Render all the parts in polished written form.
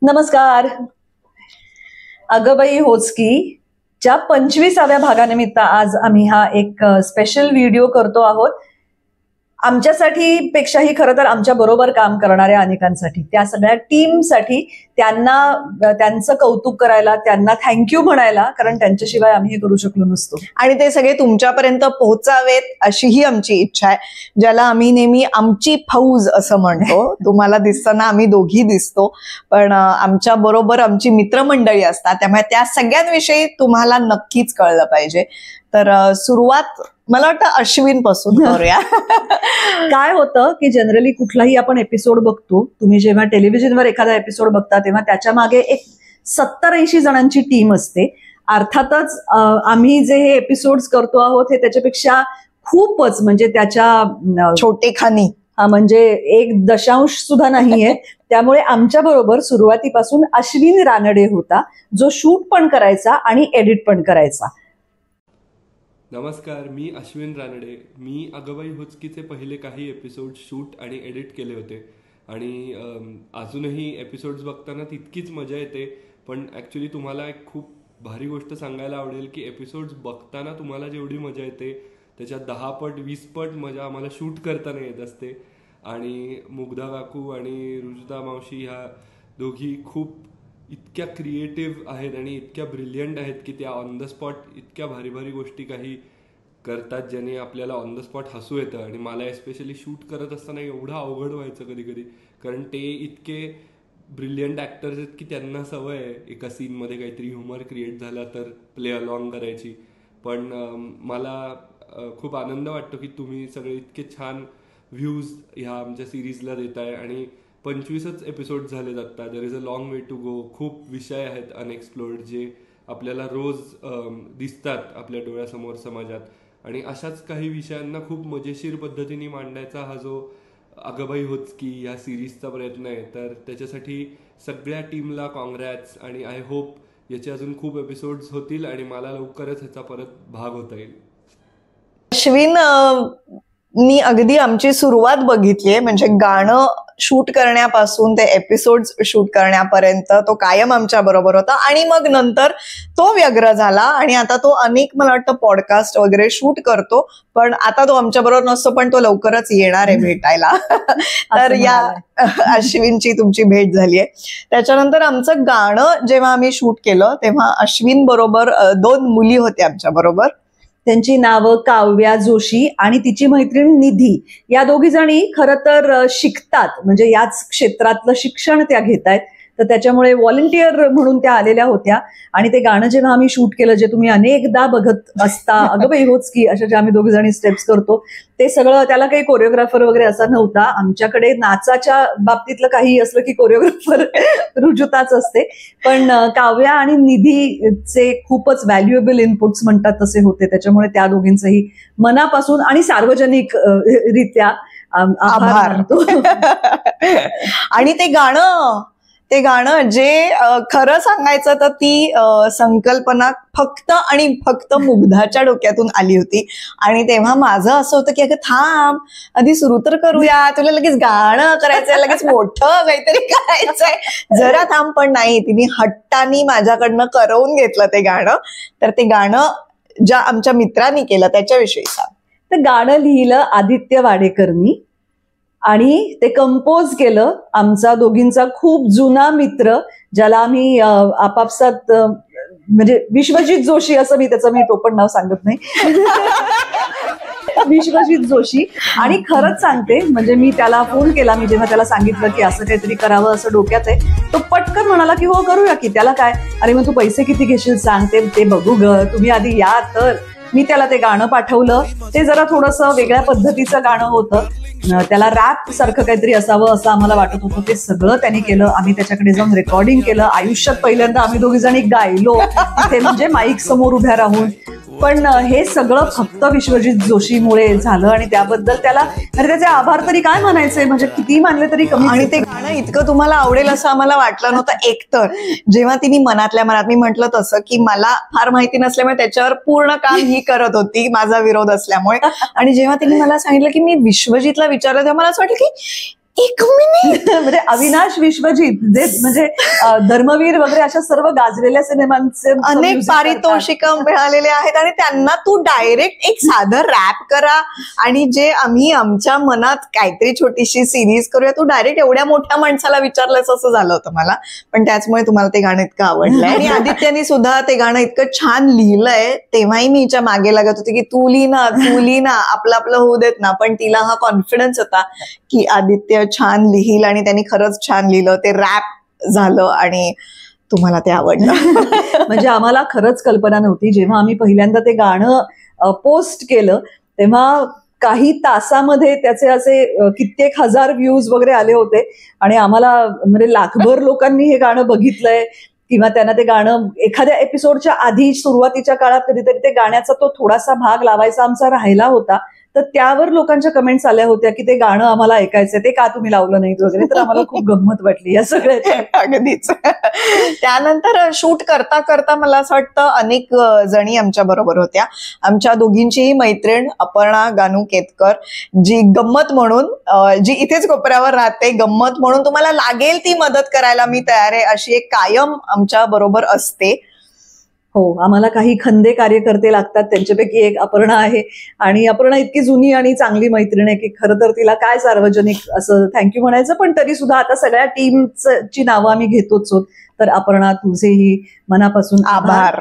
नमस्कार. अगबाई होचकी च्या 25व्या भागानिमित्त आज आम्ही हा एक स्पेशल व्हिडिओ करतो आहोत. आमच्यासाठी पेक्षाही खरं तर आमच्या बरोबर काम करणाऱ्या अनेकांसाठी, त्या सगळ्या टीमसाठी त्यांचं कौतुक करायला, त्यांना थँक्यू म्हणायला, कारण त्यांच्याशिवाय आम्ही हे करू शकलो नसतो. आणि ते सगळे तुमच्यापर्यंत पोहोचावेत अशीही आमची इच्छा आहे, ज्याला आम्ही नेहमी आमची फौज असं म्हणतो. तुम्हाला दिसताना आम्ही दोघी दिसतो, पण आमच्या बरोबर आमची मित्रमंडळी असतात, त्यामुळे त्या सगळ्यांविषयी तुम्हाला नक्कीच कळलं पाहिजे. तर सुरुवात मला वाटतं अश्विन पासून करूया. काय होतं की जनरली कुठलाही आपण एपिसोड बघतो, तुम्ही जेव्हा टेलिव्हिजनवर एखादा एपिसोड बघता तेव्हा त्याच्या मागे एक 70-80 जणांची टीम असते. अर्थातच आम्ही जे हे एपिसोड्स करतो आहोत हे त्याच्यापेक्षा खूपच, म्हणजे त्याच्या छोटेखानी म्हणजे 1 सुद्धा नाहीये. त्यामुळे आमच्या बरोबर सुरुवातीपासून अश्विन रानडे होता, जो शूट पण करायचा आणि एडिट पण करायचा. नमस्कार, मी अश्विन रानडे. मी अगबाई होचकीचे पहिले काही एपिसोड शूट आणि एडिट केले होते आणि अजूनही एपिसोड्स बघताना तितकीच मजा येते. पण ॲक्च्युली तुम्हाला एक खूप भारी गोष्ट सांगायला आवडेल की एपिसोड्स बघताना तुम्हाला जेवढी मजा येते त्याच्यात 10 पट 20 पट मजा आम्हाला शूट करताना येत असते. आणि मुग्धा काकू आणि रुजुता मावशी ह्या दोघी खूप इतक्या क्रिएटिव्ह आहेत आणि इतक्या ब्रिलियंट आहेत की त्या ऑन द स्पॉट इतक्या भारी भारी गोष्टी काही करतात ज्याने आपल्याला ऑन द स्पॉट हसू येतं. आणि मला एस्पेशली शूट करत असताना एवढं अवघड व्हायचं कधी कधी, कारण ते इतके ब्रिलियंट ॲक्टर्स आहेत की त्यांना सवय आहे एका सीनमध्ये काहीतरी ह्युमर क्रिएट झाला तर प्ले अलॉंग करायची. पण मला खूप आनंद वाटतो की तुम्ही सगळे इतके छान व्ह्यूज ह्या आमच्या सिरीजला देताय आणि 25च एपिसोड झाले जातात. There is a long way to go. खूप विषय आहेत अनएक्सप्लोर्ड जे आपल्याला रोज दिसतात आपल्या डोळ्यासमोर समाजात, आणि अशाच काही विषयांना खूप मजेशीर पद्धतीने मांडायचा हा जो अगबाई होचकी या सिरीजचा प्रयत्न आहे. तर त्याच्यासाठी सगळ्या टीमला कॉंग्रॅट्स आणि आय होप याचे अजून खूप एपिसोड्स होतील आणि मला लवकरच ह्याचा परत भाग होता येईल. अश्विन नी अगदी आमची सुरुवात बघितलीये, म्हणजे गाणं शूट करण्यापासून ते एपिसोड शूट करण्यापर्यंत तो कायम आमच्या बरोबर होता. आणि मग नंतर तो व्यग्र झाला आणि आता तो अनेक मला वाटतं पॉडकास्ट वगैरे शूट करतो, पण आता तो आमच्या बरोबर नसतो, पण तो लवकरच येणार आहे भेटायला. तर या अश्विनची तुमची भेट झालीये. त्याच्यानंतर आमचं गाणं जेव्हा आम्ही शूट केलं तेव्हा अश्विन बरोबर 2 मुली होत्या आमच्या बरोबर. त्यांची नावं काव्या जोशी आणि तिची मैत्रीण निधी. या दोघी जणी खरं तर शिकतात, म्हणजे याच क्षेत्रातलं शिक्षण त्या घेतायत. तर त्याच्यामुळे व्हॉलंटियर म्हणून त्या आलेल्या होत्या. आणि ते गाणं जेव्हा आम्ही शूट केलं, जे तुम्ही अनेकदा बघत असता, अगबाई होचकी अशा ज्या आम्ही दोघी जणी स्टेप्स करतो, ते सगळं, त्याला काही कोरिओग्राफर वगैरे असा नव्हता. आमच्याकडे नाचाच्या बाबतीतलं काही असलं की कोरिओग्राफर रुजुताच असते. पण काव्या आणि निधीचे खूपच व्हॅल्युएबल इनपुट्स म्हणतात तसे होते. त्याच्यामुळे त्या दोघींचंही मनापासून आणि सार्वजनिक रित्या आभार मानतो. आणि ते गाणं जे खरं सांगायचं तर ती संकल्पना फक्त आणि फक्त मुग्धाच्या डोक्यातून आली होती. आणि तेव्हा माझं असं होतं की अगं थांब, आधी सुरू तर करूया, तुला लगेच गाणं करायचंय, लगेच मोठं काहीतरी करायचंय, जरा थांब. पण नाही, तिने हट्टानी माझ्याकडनं करवून घेतलं ते गाणं. तर ते गाणं ज्या आमच्या मित्रांनी केलं त्याच्याविषयी सांग. ते गाणं लिहिलं आदित्य वाडेकरनी आणि ते कंपोज केलं आमचा दोघींचा खूप जुना मित्र, ज्याला आम्ही आपापसात म्हणजे विश्वजित जोशी असं मी टोपण नाव सांगत नाही, विश्वजित जोशी. आणि खरंच सांगते, म्हणजे मी त्याला फोन केला, मी जेव्हा त्याला सांगितलं की असं काहीतरी करावं असं डोक्यात आहे, तो पटकन म्हणाला की हो करूया की, त्याला काय, अरे मग तू पैसे किती घेशील सांग, ते बघू ग, तुम्ही आधी या. तर मी त्याला ते गाणं पाठवलं. ते जरा थोडंसं वेगळ्या पद्धतीचं गाणं होतं, त्याला रॅप सारखं काहीतरी असावं असं आम्हाला वाटत होतं. ते सगळं त्याने केलं. आम्ही त्याच्याकडे जाऊन रेकॉर्डिंग केलं. आयुष्यात पहिल्यांदा आम्ही दोघी जणी गायलो तिथे, म्हणजे माईक समोर उभ्या राहून. पण हे सगळं फक्त विश्वजित जोशीमुळे झालं आणि त्याबद्दल त्याला, अरे त्याचे आभार तरी काय मानायचे, म्हणजे किती मानले तरी कमी. आणि ते गाणं इतकं तुम्हाला आवडेल असं आम्हाला वाटलं नव्हतं. एकतर जेव्हा तिने मनातल्या मनात, मी म्हटलं तसं की मला फार माहिती नसल्यामुळे त्याच्यावर पूर्ण काम ही करत होती, माझा विरोध असल्यामुळे. आणि जेव्हा तिने मला सांगितलं की मी विश्वजितला विचारलं, तेव्हा मला असं वाटलं की एक मिनिट, म्हणजे अविनाश विश्वजित जे म्हणजे धर्मवीर वगैरे अशा सर्व गाजलेल्या सिनेमांचे अनेक पारितोषिक मिळालेले आहेत आणि त्यांना तू डायरेक्ट एक साधं रॅप करा आणि जे आम्ही आमच्या मनात काहीतरी छोटीशी सिरीज करूया, तू डायरेक्ट एवढ्या मोठ्या माणसाला विचारलंस असं झालं होतं मला. पण त्याचमुळे तुम्हाला ते गाणं इतकं आवडलंय आणि आदित्यने सुद्धा ते गाणं इतकं छान लिहिलंय. तेव्हाही मी हिच्या मागे लागत होते की तू लिही ना, आपलं होऊ देत ना. पण तिला हा कॉन्फिडन्स होता की आदित्य छान लिहिल आणि त्यांनी खरंच छान लिहिलं. ते रॅप झालं आणि तुम्हाला ते आवडलं. म्हणजे आम्हाला खरंच कल्पना नव्हती. जेव्हा आम्ही पहिल्यांदा ते गाणं पोस्ट केलं तेव्हा काही तासामध्ये त्याचे असे कित्येक हजार व्ह्यूज वगैरे आले होते आणि आम्हाला म्हणजे लाखभर लोकांनी हे गाणं बघितलंय किंवा त्यांना ते गाणं एखाद्या एपिसोडच्या आधी सुरुवातीच्या काळात कधीतरी ते गाण्याचा तो थोडासा भाग लावायचा आमचा राहिला होता. तर त्यावर लोकांच्या कमेंट्स आल्या होत्या की ते गाणं आम्हाला ऐकायचंय, ते का तुम्ही लावलं नाही वगैरे. तर आम्हाला खूप गंमत वाटली या सगळ्याची. अगदीच. त्यानंतर शूट करता करता मला असं वाटतं अनेक जणी आमच्या बरोबर होत्या. आमच्या दोघींचीही मैत्रीण अपर्णा गानू केतकर, जी गंमत म्हणून, जी इथेच कोपऱ्यावर राहते, गंमत म्हणून तुम्हाला लागेल ती मदत करायला मी तयार आहे अशी एक कायम आमच्या बरोबर असते. हो, आम्हाला काही खंदे कार्यकर्ते लागतात, त्यांच्यापैकी एक अपर्णा आहे. आणि अपर्णा इतकी जुनी आणि चांगली मैत्रीण आहे की खरं तर तिला काय सार्वजनिक असं थँक्यू म्हणायचं, पण तरी सुद्धा आता सगळ्या टीमची नावं आम्ही घेतोच आहोत. तर अपर्णा, तुझेही मनापासून आभार.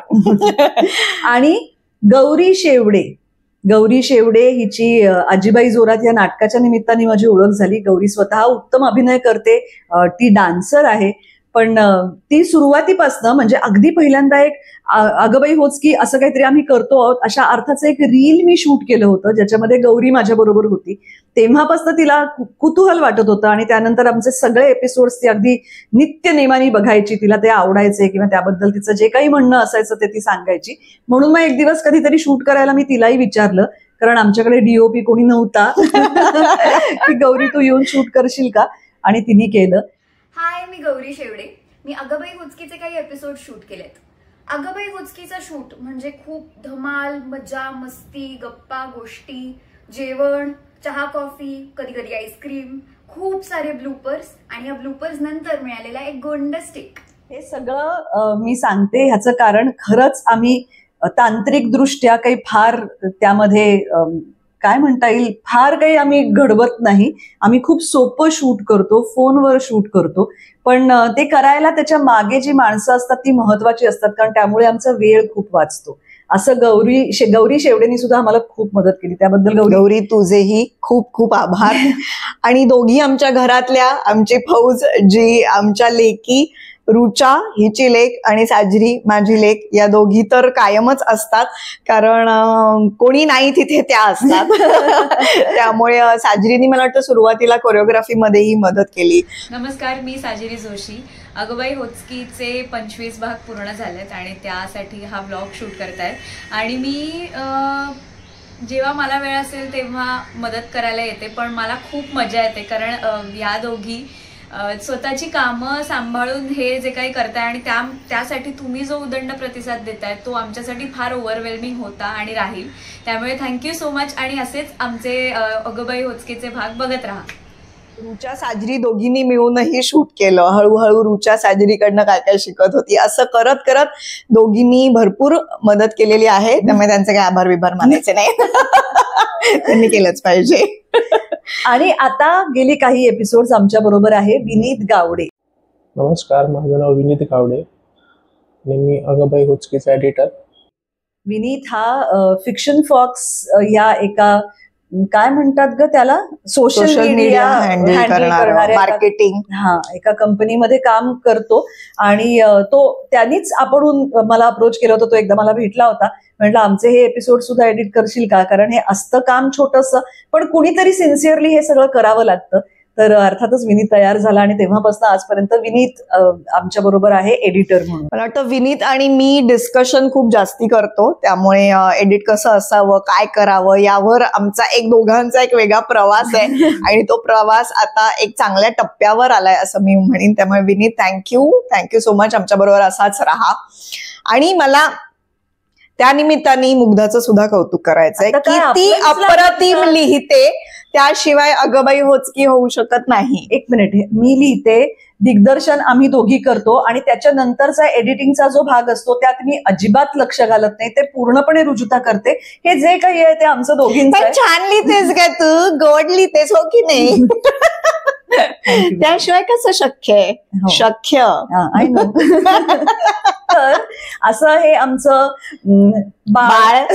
आणि गौरी शेवडे हिची आजीबाई जोरात या नाटकाच्या निमित्ताने माझी ओळख झाली. गौरी स्वतः उत्तम अभिनय करते, ती डान्सर आहे. पण ती सुरुवातीपासनं म्हणजे अगदी पहिल्यांदा एक अगबाई होचकी असं काहीतरी आम्ही करतो आहोत अशा अर्थाचं एक रील मी शूट केलं होतं ज्याच्यामध्ये गौरी माझ्या बरोबर होती. तेव्हापासून तिला कुतूहल वाटत होतं आणि त्यानंतर आमचे सगळे एपिसोड्स ती अगदी नित्य नेमाने बघायची. तिला ते आवडायचे किंवा त्याबद्दल तिचं जे काही म्हणणं असायचं ते ती सांगायची. म्हणून मग एक दिवस कधीतरी शूट करायला मी तिलाही विचारलं, कारण आमच्याकडे डीओपी कोणी नव्हता, की गौरी तू येऊन शूट करशील का, आणि तिने केलं. हाय, मी गौरी शेवडे. मी अगबाई हुचकीचे काही एपिसोड शूट केलेत. अगबाई हुचकीचा शूट म्हणजे खूप धमाल, मजा, मस्ती, गप्पा गोष्टी, जेवण, चहा कॉफी, कधी कधी आईस्क्रीम, खूप सारे ब्लूपर्स आणि या ब्लूपर्स नंतर मिळालेला एक गोंड स्टिक. हे सगळं मी सांगते ह्याचं कारण खरंच आम्ही तांत्रिक दृष्ट्या काही फार त्यामध्ये काय म्हणता येईल, फार काही आम्ही घडवत नाही. आम्ही खूप सोपं शूट करतो, फोनवर शूट करतो. पण ते करायला त्याच्या मागे जी माणसं असतात ती महत्वाची असतात, कारण त्यामुळे आमचा वेळ खूप वाचतो. असं गौरी शेवडेनी सुद्धा आम्हाला खूप मदत केली. त्याबद्दल गौरी तुझेही खूप खूप आभार. आणि दोघी आमच्या घरातल्या, आमची फौज, जी आमच्या लेकी, रुचा हिची लेक आणि साजरी माझी लेक, या दोघी तर कायमच असतात, कारण कोणी नाही तिथे त्या असतात. त्यामुळे साजरीनी मला वाटतं सुरुवातीला कोरिओग्राफी मध्येही मदत केली. नमस्कार, मी साजरी जोशी. अगबाई होचकीचे 25 भाग पूर्ण झालेत आणि त्यासाठी हा व्लॉग शूट करतायत. आणि मी जेव्हा मला वेळ असेल तेव्हा मदत करायला येते, पण मला खूप मजा येते कारण या दोघी स्वतःची कामं सांभाळून हे जे काही करताय आणि त्यासाठी तुम्ही जो उदंड प्रतिसाद देताय तो आमच्यासाठी फार ओव्हरवेल्मिंग होता आणि राहील. त्यामुळे थँक्यू सो मच. आणि असेच आमचे अगबाई होचकीचे भाग बघत राहा. रुचा साजरी दोघींनी मिळूनही शूट केलं. हळूहळू रुचा साजरीकडनं काय काय शिकत होती. असं करत करत दोघींनी भरपूर मदत केलेली आहे. त्यामुळे त्यांचे काय आभार विभार मानायचे नाही, त्यांनी केलंच पाहिजे. आणि आता गेली काही एपिसोड्स आमच्या बरोबर आहे विनीत गावडे. नमस्कार, माझं नाव विनीत गावडे आणि मी अगबाई होचकीचा एडिटर. विनीत हा फिक्शन फॉक्स या एका काय म्हणतात ग त्याला, सोशल मीडिया हँडल करणाऱ्या मार्केटिंग, एका कंपनीमध्ये काम करतो. आणि तो त्यांनीच आपण मला अप्रोच केलं होतं. तो एकदा मला भेटला होता, म्हटलं आमचे हे एपिसोड सुद्धा एडिट करशील का, कारण हे असतं काम छोटंसं पण कुणीतरी सिन्सिअरली हे सगळं करावं लागतं. तर अर्थातच विनीत तयार झाला आणि तेव्हापासून आजपर्यंत विनीत आमच्या बरोबर आहे एडिटर म्हणून. मला वाटतं विनीत आणि मी डिस्कशन खूप जास्ती करतो, त्यामुळे एडिट कसं असावं, काय करावं यावर आमचा एक दोघांचा एक वेगळा प्रवास आहे. आणि तो प्रवास आता एक चांगल्या टप्प्यावर आलाय असं मी म्हणेन. त्यामुळे विनीत थँक्यू सो मच. आमच्या बरोबर असाच राहा. आणि मला त्या निमित्ताने मुग्धाचं सुद्धा कौतुक करायचंय की ती अप्रतिम लिहिते, त्याशिवाय अगबाई होचकी होऊ शकत नाही. एक मिनिट, मी लिहिते, दिग्दर्शन आम्ही दोघी करतो आणि त्याच्यानंतरचा एडिटिंगचा जो भाग असतो त्यात मी अजिबात लक्ष घालत नाही, ते पूर्णपणे रुजुता करते. हे जे काही आहे ते आमचं दोघींचं आहे. छान लिहितेस का तू, गोड लिहितेस हो की नाही? त्याशिवाय कसं शक्य आहे? शक्य. तर असं हे आमचं बाळ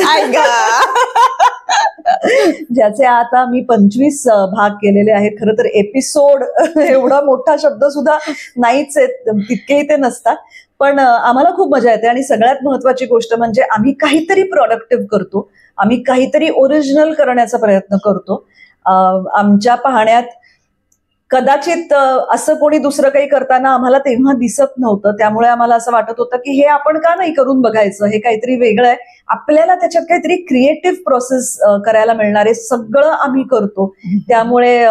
ज्याचे आता मी 25 भाग केलेले आहेत. खरं तर एपिसोड एवढा मोठा शब्द सुद्धा नाहीच आहेत, तितकेही ते नसतात, पण आम्हाला खूप मजा येते. आणि सगळ्यात महत्वाची गोष्ट म्हणजे आम्ही काहीतरी प्रोडक्टिव्ह करतो, आम्ही काहीतरी ओरिजिनल करण्याचा प्रयत्न करतो. आमच्या पाहण्यात कदाचित असं कोणी दुसरं काही करताना आम्हाला तेव्हा दिसत नव्हतं, त्यामुळे आम्हाला असं वाटत होतं की हे आपण का नाही करून बघायचं, हे काहीतरी वेगळं आहे, आपल्याला त्याच्यात काहीतरी क्रिएटिव्ह प्रोसेस करायला मिळणार आहे, सगळं आम्ही करतो. त्यामुळे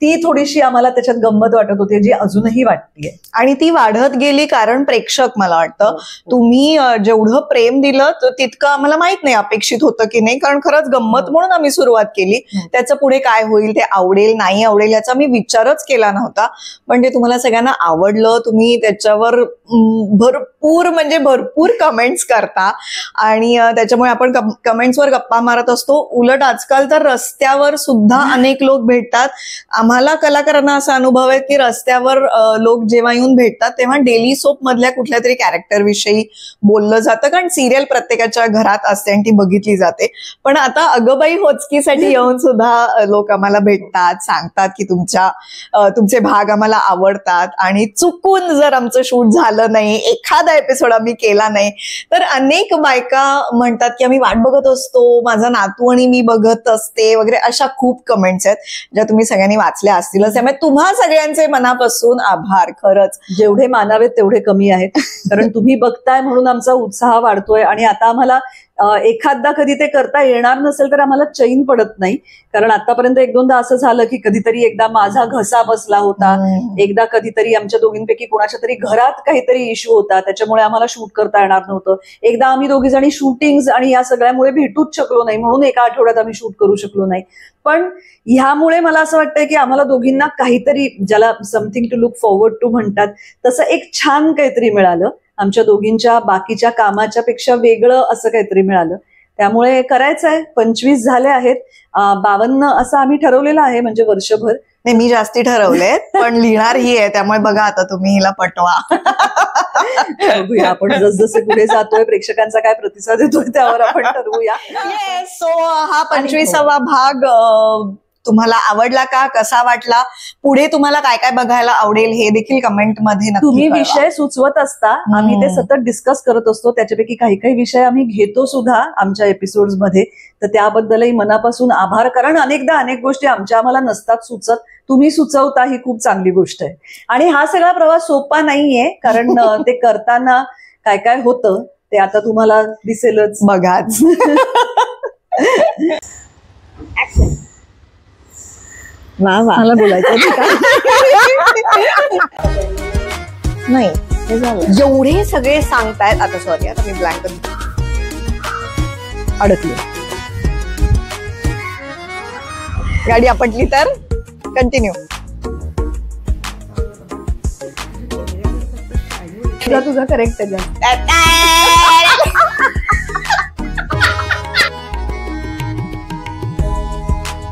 ती थोडीशी आम्हाला त्याच्यात गंमत वाटत होती, जी अजूनही वाटतेय. आणि ती वाढत गेली कारण प्रेक्षक, मला वाटतं तुम्ही जेवढं प्रेम दिलं तितकं आम्हाला माहित नाही अपेक्षित होतं की नाही, कारण खरंच गंमत म्हणून आम्ही सुरुवात केली. त्याचं पुढे काय होईल, ते आवडेल नाही आवडेल याचा मी विचारच केला नव्हता, पण ते तुम्हाला सगळ्यांना आवडलं. तुम्ही त्याच्यावर भरपूर कमेंट्स करता आणि त्याच्यामुळे आपण कमेंट्सवर गप्पा मारत असतो. उलट आजकाल तर रस्त्यावर सुद्धा अनेक लोक भेटतात. आम्हाला कलाकारांना असा अनुभव आहे की रस्त्यावर लोक जेव्हा येऊन भेटतात तेव्हा डेली सोप मधल्या कुठल्या तरी कॅरेक्टर विषयी बोललं जातं, कारण सिरियल प्रत्येकाच्या घरात असते आणि ती बघितली जाते. पण आता अगबाई होचकीसाठी येऊन सुद्धा लोक आम्हाला भेटतात, सांगतात की तुमचे भाग आम्हाला आवडतात. आणि चुकून जर आमचं शूट झालं नाही, एखादा एपिसोड आम्ही केला नाही, तर अनेक बायका म्हणतात की आम्ही वाट बघत असतो, माझा नातू आणि मी बघत असते वगैरे, अशा खूप कमेंट्स आहेत ज्या तुम्ही सगळ्यांनी वाचल्या असतीलच. त्यामुळे तुम्हा सगळ्यांचे मनापासून आभार. खरंच जेवढे मानावेत तेवढे कमी आहेत, कारण तुम्ही बघताय म्हणून आमचा उत्साह वाढतोय. आणि आता आम्हाला एखादा कधी ते करता येणार नसेल तर आम्हाला चैन पडत नाही, कारण आतापर्यंत 1-2दा असं झालं की कधीतरी एकदा माझा घसा बसला होता, एकदा कधीतरी आमच्या दोघींपैकी कोणाच्या तरी घरात काहीतरी इश्यू होता, त्याच्यामुळे आम्हाला शूट करता येणार नव्हतं. एकदा आम्ही दोघी जणी शूटिंग आणि या सगळ्यामुळे भेटूच शकलो नाही, म्हणून एका आठवड्यात आम्ही शूट करू शकलो नाही. पण ह्यामुळे मला असं वाटतंय की आम्हाला दोघींना काहीतरी, ज्याला something to look forward to म्हणतात, तसं एक छान काहीतरी मिळालं. आमच्या दोघींच्या बाकीच्या कामाच्या पेक्षा वेगळं असं काहीतरी मिळालं, त्यामुळे करायचंय. 25 झाले आहेत, 52 असं आम्ही ठरवलेलं आहे, म्हणजे वर्षभर. नाही, मी जास्ती ठरवले, पण लिहिणार ही आहे, त्यामुळे बघा आता तुम्ही हिला पटवा. बघूया आपण जसजसे पुढे जातोय, प्रेक्षकांचा काय प्रतिसाद येतोय त्यावर आपण ठरवूया. सो हा 25वा भाग तुम्हाला आवडला का, कसा वाटला, पुढे तुम्हाला काय काय बघायला आवडेल हे देखील कमेंट मध्ये तुम्ही विषय सुचवत असता, आम्ही ते सतत डिस्कस करत असतो. त्याच्यापैकी काही काही विषय आम्ही घेतो सुद्धा आमच्या एपिसोड्स मध्ये, तर त्याबद्दलही मनापासून आभार. कारण अनेकदा अनेक गोष्टी आम्हाला नसतात सुचत, तुम्ही सुचवता, ही खूप चांगली गोष्ट आहे. आणि हा सगळा प्रवास सोपा नाहीये, कारण ते करताना काय काय होतं ते आता तुम्हाला दिसेलच, बघाच. मला बोलायचं नाही, हे झालं. जेवढे सगळे सांगतायत, आता सॉरी, आता मी ब्लँक अडकली. गाडी आपटली तर कंटिन्यू. तुझा करेक्ट आहे.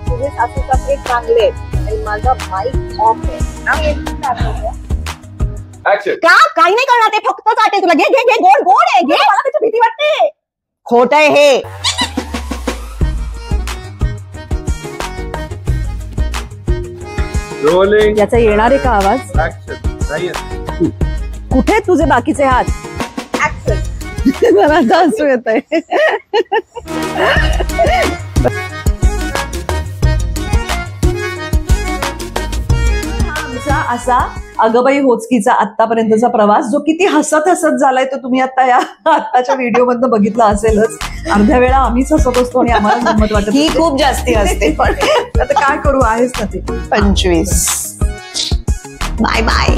तुझे सासू सासरे चांगले आणि माझा माईक ऑफ आहे. का काही नाही करणार, ते फक्त चाटे तुला. घे घे घे, गोड गोड आहे, घे. मला त्याची भीती वाटते. खोट आहे हे. याचा येणार आहे का आवाज? कुठे तुझे बाकीचे हात? मला आता हसू येत आहे. असा अगबाई होचकीचा आतापर्यंतचा प्रवास, जो किती हसत हसत झालाय तो तुम्ही आता या आत्ताच्या व्हिडिओ मधनं बघितला असेलच. अर्ध्या वेळा आम्हीच हसत असतो आणि आम्हाला गंमत वाटत. ही खूप जास्ती असते, पण आता काय करू, आहेच ना ते. 25. Bye bye.